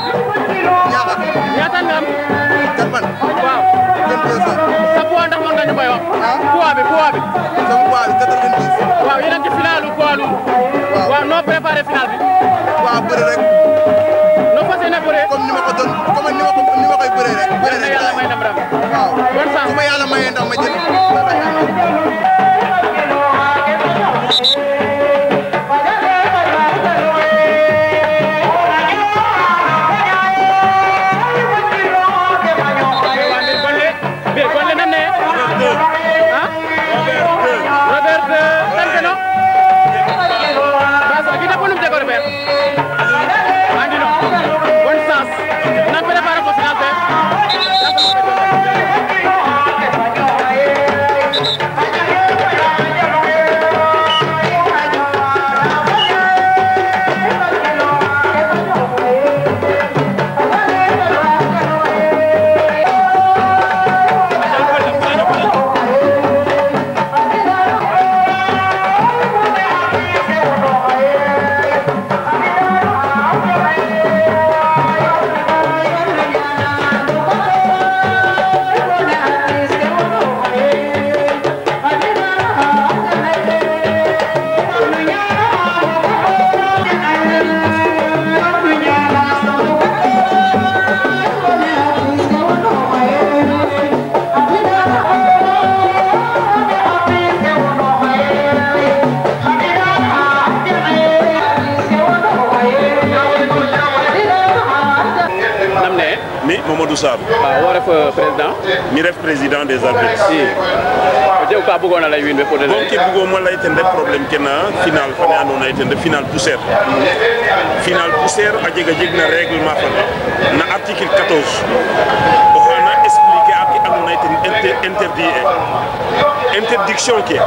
defet ñaata nga am kan man waaw 22 sa poids ndax mën nga ñu koy wax poids bi sama poids bi 90 waaw yéen a ngi ci finalu poids lourd waaw noo préparé final bi waaw bëri rek noo fas yéene bëree comme ni ma ko doon comme ni ma koy bëree rek bëri na rek yàlla may ndam ram waaw bonne chance su ma yàlla mayee ndam ma jël Mamadou Sarr. waaw wo ref président mi ref président des arbitres. i o jeg ka bëggoona lay wiin we pour bon ke bugoma lay ten ref problème ke na final fane andoona yee ten ref final poussière a jeg na règlement fane na article 14 oxana expliquer a ke andoona yee ten interdit interdiction ke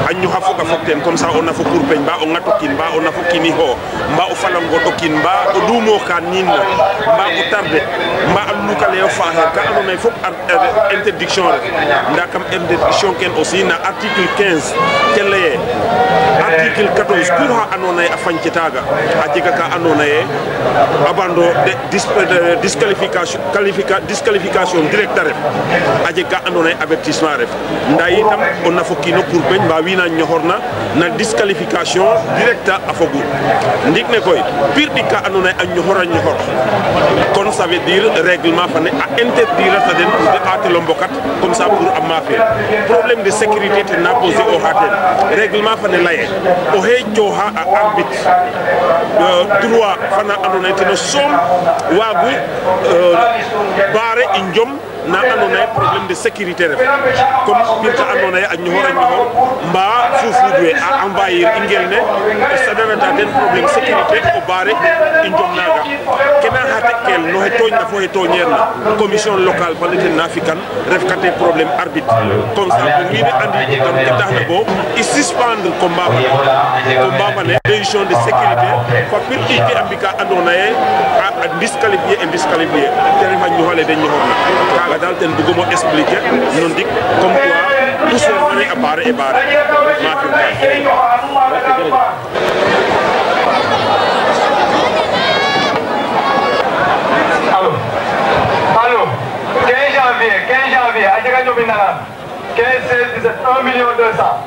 a ñoxa foga fog ten comme ça o nafo kurpeñ mba o ŋatokin mba o nafo kini xo mba o falango tokin mba o dumoka niin na mba o tarde mba a lukaleyo faaxeer ka andoona yee fop interdiction ref ndaa kam interdiction ken aussi na article 15 ke leye article 14 ku xa andoona yee a fañce taaga a jega ka andoona yee abando disqualification directe a ref a jeg ka andoona yee avertissement ref ndaa yitam o nafo kiino kurpeñ mba wiin a ñoxorna na disqualification directe a fogu ndiik ne koy pir ɗik ka andoona yee a ñoxor kon ça veut dire règlement fane a interdire a den pour de ɓaatelo mbokat comme ça pour a maafel problème de sécurité ten na posé oxa ten règlement fane laye oxe cooxa a arbitre droit fana andoona yee ten o soom waagu baare i njom na andoona yee problème de sécurité ref comme pir ka andoona yee a ñoxor mba fufuud we a envahir i ngel ne o saɗanata den problème sécurité o baare i njom naaga kena xa teɓkel no xe tooñna fo xe tooñeerna commission locale fane ten na fikan refkate problème arbitre comme ça pour wiin we andi tam ke taxna bo i suspendre combat fane décision de sécurité fa pir ɗiki a mbika andoona yee a disqualifier te ref a ñoxale den ñoxorna dal ten bugumo expliquer non dik comme quoi tout ce mane a bare e bare allo 15 janvier a jega ñoɓinanga 15 16 17 1 million 200